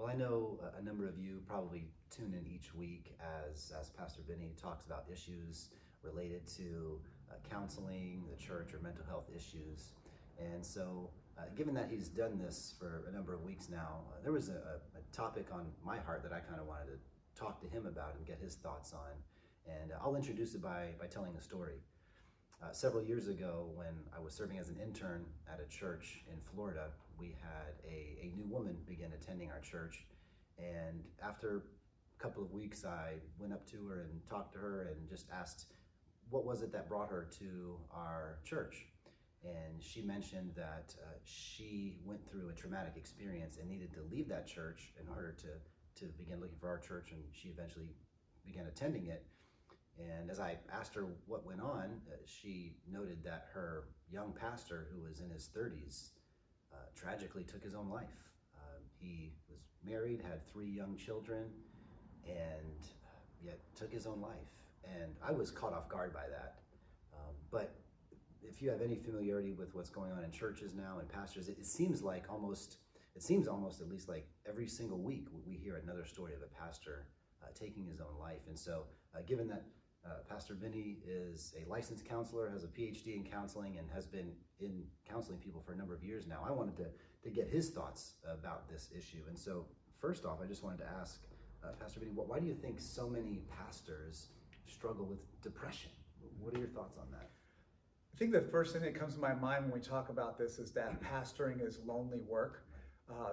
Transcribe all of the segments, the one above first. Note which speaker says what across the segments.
Speaker 1: Well, I know a number of you probably tune in each week as Pastor Vinny talks about issues related to counseling, the church, or mental health issues. And so, given that he's done this for a number of weeks now, there was a topic on my heart that I kind of wanted to talk to him about and get his thoughts on. And I'll introduce it by telling a story. Several years ago, when I was serving as an intern at a church in Florida, we had a new woman begin attending our church. And after a couple of weeks, I went up to her and talked to her and just asked, what was it that brought her to our church? And she mentioned that she went through a traumatic experience and needed to leave that church in order to begin looking for our church, and she eventually began attending it. And as I asked her what went on, she noted that her young pastor, who was in his 30s, tragically took his own life. He was married, had 3 young children, and yet took his own life. And I was caught off guard by that. But if you have any familiarity with what's going on in churches now and pastors, it seems almost at least like every single week we hear another story of a pastor taking his own life. And so given that Pastor Vinny is a licensed counselor, has a PhD in counseling, and has been in counseling people for a number of years now, I wanted to get his thoughts about this issue. And so first off, I just wanted to ask Pastor Vinny, why do you think so many pastors struggle with depression? What are your thoughts on that?
Speaker 2: I think the first thing that comes to my mind when we talk about this is that pastoring is lonely work.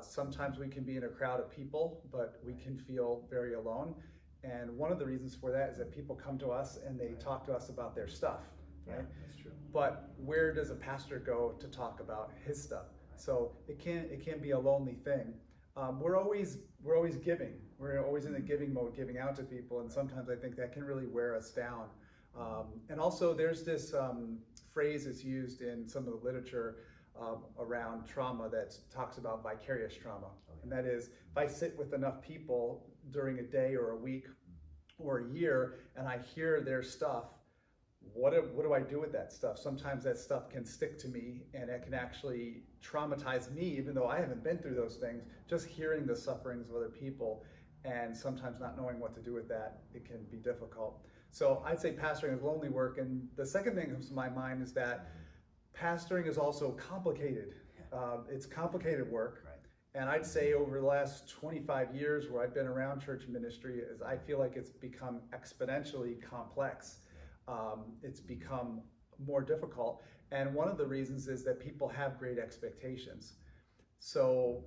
Speaker 2: Sometimes we can be in a crowd of people, but we can feel very alone. And one of the reasons for that is that people come to us and they talk to us about their stuff, right?
Speaker 1: Yeah, that's true.
Speaker 2: But where does a pastor go to talk about his stuff? So it can be a lonely thing. We're always giving. We're always in the giving mode, giving out to people, and sometimes I think that can really wear us down. And also, there's this phrase that's used in some of the literature around trauma that talks about vicarious trauma. And that is, if I sit with enough people during a day or a week or a year and I hear their stuff, what do I do with that stuff? Sometimes that stuff can stick to me and it can actually traumatize me, even though I haven't been through those things. Just hearing the sufferings of other people and sometimes not knowing what to do with that, it can be difficult. So I'd say pastoring is lonely work. And the second thing that comes to my mind is that pastoring is also complicated. It's complicated work.
Speaker 1: Right.
Speaker 2: And I'd say over the last 25 years where I've been around church ministry, is I feel like it's become exponentially complex. It's become more difficult. And one of the reasons is that people have great expectations. So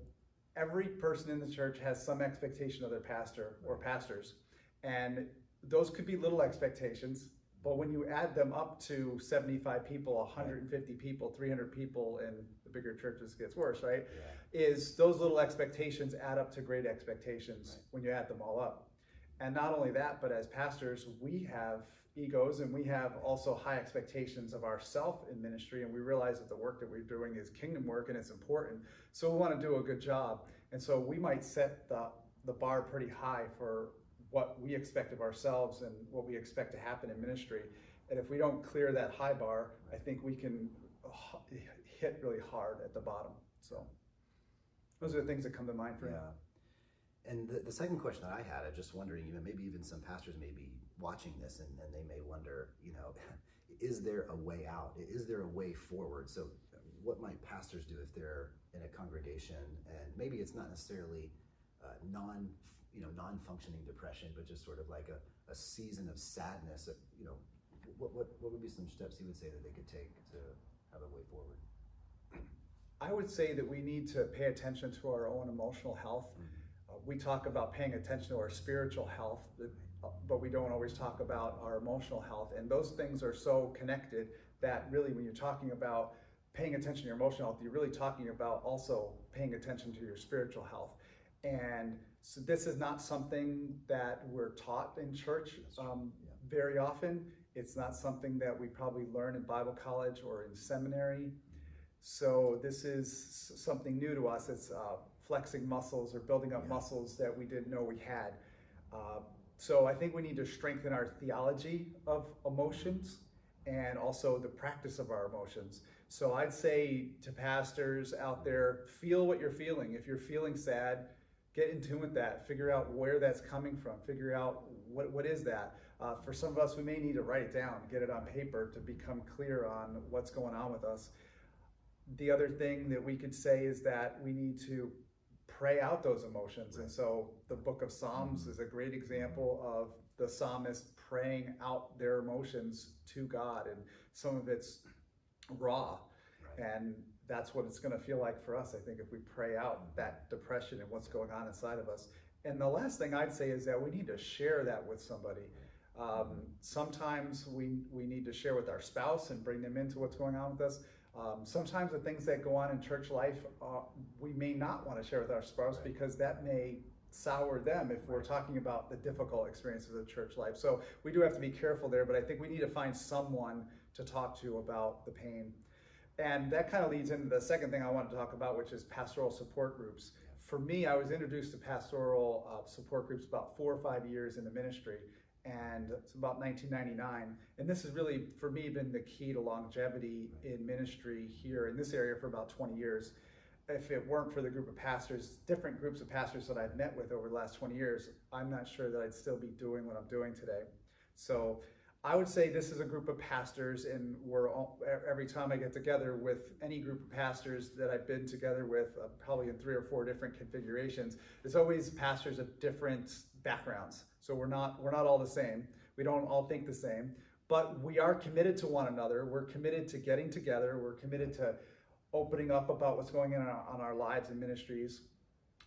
Speaker 2: every person in the church has some expectation of their pastor or pastors. And those could be little expectations, but when you add them up to 75 people, 150 people, 300 people, and the bigger churches gets worse, right?
Speaker 1: Yeah.
Speaker 2: Is those little expectations add up to great expectations when you add them all up. And not only that, but as pastors, we have egos and we have also high expectations of ourselves in ministry, and we realize that the work that we're doing is kingdom work and it's important. So we want to do a good job. And so we might set the bar pretty high for what we expect of ourselves and what we expect to happen in ministry. And if we don't clear that high bar, I think we can hit really hard at the bottom. So those are the things that come to mind for me.
Speaker 1: Yeah. And the second question that I had, I'm just wondering, maybe even some pastors may be watching this and they may wonder, is there a way out? Is there a way forward? So what might pastors do if they're in a congregation and maybe it's not necessarily non-functioning depression, but just sort of like a season of sadness? What would be some steps you would say that they could take to have a way forward?
Speaker 2: I would say that we need to pay attention to our own emotional health. We talk about paying attention to our spiritual health, but we don't always talk about our emotional health. And those things are so connected that really when you're talking about paying attention to your emotional health, you're really talking about also paying attention to your spiritual health. And so this is not something that we're taught in church very often. It's not something that we probably learn in Bible college or in seminary. So this is something new to us. It's flexing muscles or building up muscles that we didn't know we had. So I think we need to strengthen our theology of emotions and also the practice of our emotions. So I'd say to pastors out there, feel what you're feeling. If you're feeling sad, get in tune with that, figure out where that's coming from, figure out what is that. For some of us, we may need to write it down, get it on paper to become clear on what's going on with us. The other thing that we could say is that we need to pray out those emotions. And so the book of Psalms is a great example of the psalmist praying out their emotions to God, and some of it's raw. And that's what it's going to feel like for us, I think, if we pray out that depression and what's going on inside of us. And the last thing I'd say is that we need to share that with somebody. Sometimes we need to share with our spouse and bring them into what's going on with us. Sometimes the things that go on in church life, we may not want to share with our spouse because that may sour them if we're talking about the difficult experiences of church life. So we do have to be careful there, but I think we need to find someone to talk to about the pain. And that kind of leads into the second thing I want to talk about, which is pastoral support groups. For me, I was introduced to pastoral support groups about 4 or 5 years in the ministry, and it's about 1999. And this has really, for me, been the key to longevity in ministry here in this area for about 20 years. If it weren't for the group of pastors, different groups of pastors that I've met with over the last 20 years, I'm not sure that I'd still be doing what I'm doing today. So I would say this is a group of pastors, and every time I get together with any group of pastors that I've been together with, probably in 3 or 4 different configurations, it's always pastors of different backgrounds. So we're not all the same. We don't all think the same, but we are committed to one another. We're committed to getting together. We're committed to opening up about what's going on our lives and ministries.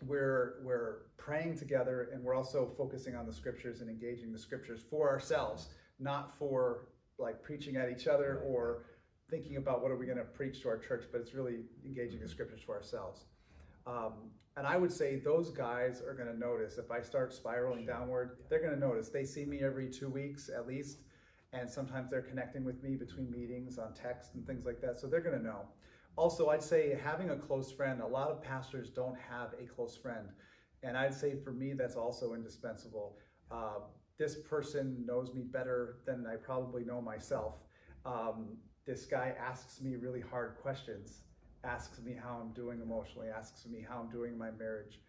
Speaker 2: We're praying together, and we're also focusing on the scriptures and engaging the scriptures for ourselves, not for like preaching at each other or thinking about what are we going to preach to our church, but it's really engaging the scriptures for ourselves. And I would say those guys are going to notice if I start spiraling downward. They're going to notice. They see me every 2 weeks at least, and sometimes they're connecting with me between meetings on text and things like that, so they're going to know. Also, I'd say having a close friend, a lot of pastors don't have a close friend, and I'd say for me that's also indispensable. This person knows me better than I probably know myself. This guy asks me really hard questions, asks me how I'm doing emotionally, asks me how I'm doing in my marriage,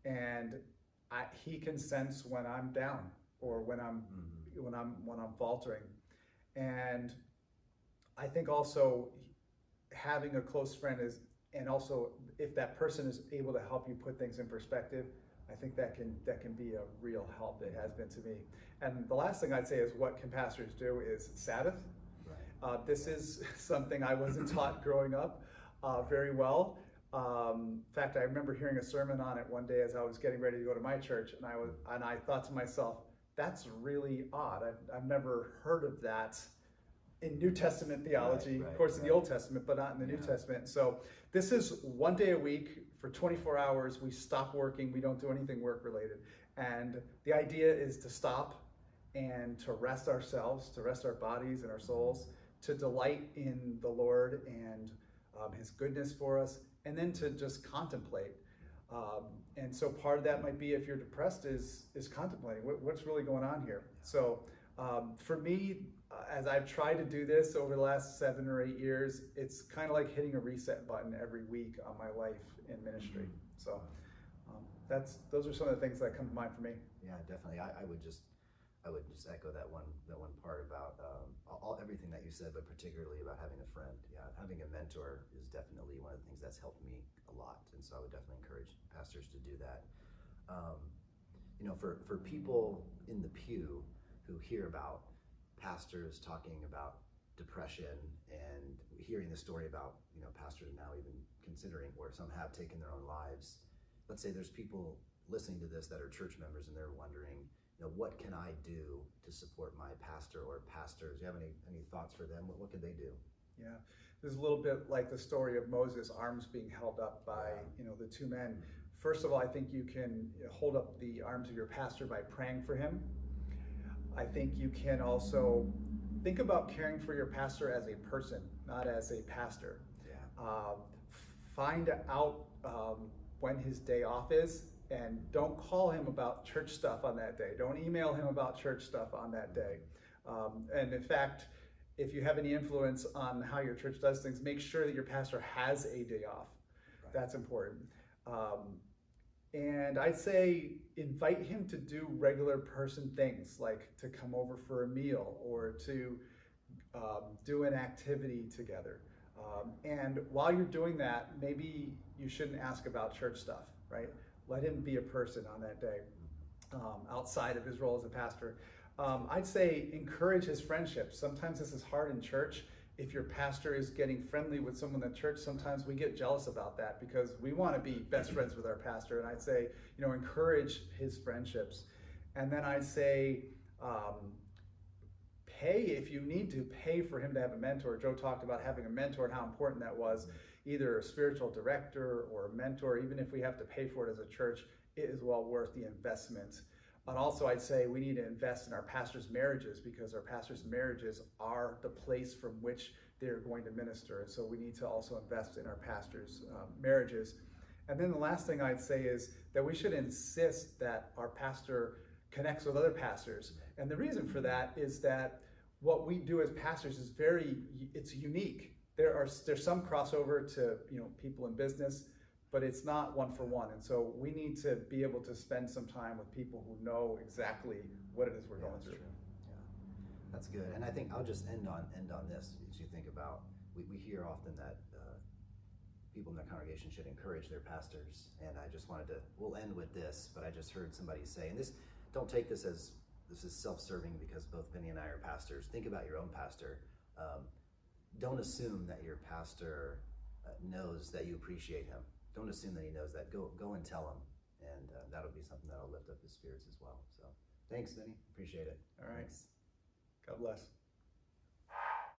Speaker 2: and he can sense when I'm down or when I'm faltering. And I think also having a close friend and also if that person is able to help you put things in perspective, I think that can be a real help. It has been to me. And the last thing I'd say is, what can pastors do is Sabbath. This is something I wasn't taught growing up very well. In fact, I remember hearing a sermon on it one day as I was getting ready to go to my church, and I thought to myself, that's really odd. I've never heard of that in New Testament theology, of course in the Old Testament, but not in the New Testament. So this is 1 day a week for 24 hours. We stop working. We don't do anything work related. And the idea is to stop and to rest ourselves, to rest our bodies and our souls, to delight in the Lord and his goodness for us, and then to just contemplate. And so part of that might be, if you're depressed, is contemplating what's really going on here. So for me, as I've tried to do this over the last 7 or 8 years, it's kind of like hitting a reset button every week on my life in ministry. So those are some of the things that come to mind for me.
Speaker 1: Yeah, definitely. I would just echo that one part about everything that you said, but particularly about having a friend. Yeah, having a mentor is definitely one of the things that's helped me a lot, and so I would definitely encourage pastors to do that. For people in the pew who hear about pastors talking about depression and hearing the story about pastors now even considering, or some have taken their own lives. Let's say there's people listening to this that are church members and they're wondering, what can I do to support my pastor or pastors? Do you have any thoughts for them? What can they do?
Speaker 2: Yeah, this is a little bit like the story of Moses' arms being held up by the 2 men. First of all, I think you can hold up the arms of your pastor by praying for him. I think you can also think about caring for your pastor as a person, not as a pastor. Find out when his day off is, and don't call him about church stuff on that day. Don't email him about church stuff on that day. And in fact, if you have any influence on how your church does things, make sure that your pastor has a day off. That's important. And I'd say invite him to do regular person things, like to come over for a meal or to do an activity together. And while you're doing that, maybe you shouldn't ask about church stuff, right? Let him be a person on that day, outside of his role as a pastor. I'd say encourage his friendships. Sometimes this is hard in church. If your pastor is getting friendly with someone in the church, sometimes we get jealous about that because we want to be best friends with our pastor. And I'd say, encourage his friendships. And then I'd say, pay if you need to, pay for him to have a mentor. Joe talked about having a mentor and how important that was, either a spiritual director or a mentor. Even if we have to pay for it as a church, it is well worth the investment. And also I'd say we need to invest in our pastors' marriages, because our pastors' marriages are the place from which they're going to minister. So we need to also invest in our pastors' marriages. And then the last thing I'd say is that we should insist that our pastor connects with other pastors. And the reason for that is that what we do as pastors is it's unique. There's some crossover to people in business, but it's not one for one. And so we need to be able to spend some time with people who know exactly what it is we're going through.
Speaker 1: True. Yeah, that's good. And I think I'll just end on this. As you think about, we hear often that people in their congregation should encourage their pastors. And I just we'll end with this, but I just heard somebody say, and don't take this as this is self-serving, because both Vinny and I are pastors. Think about your own pastor. Don't assume that your pastor knows that you appreciate him. Don't assume that he knows that. Go and tell him, and that'll be something that'll lift up his spirits as well. So thanks, Vinny. Appreciate it.
Speaker 2: All right.
Speaker 1: Thanks.
Speaker 2: God bless.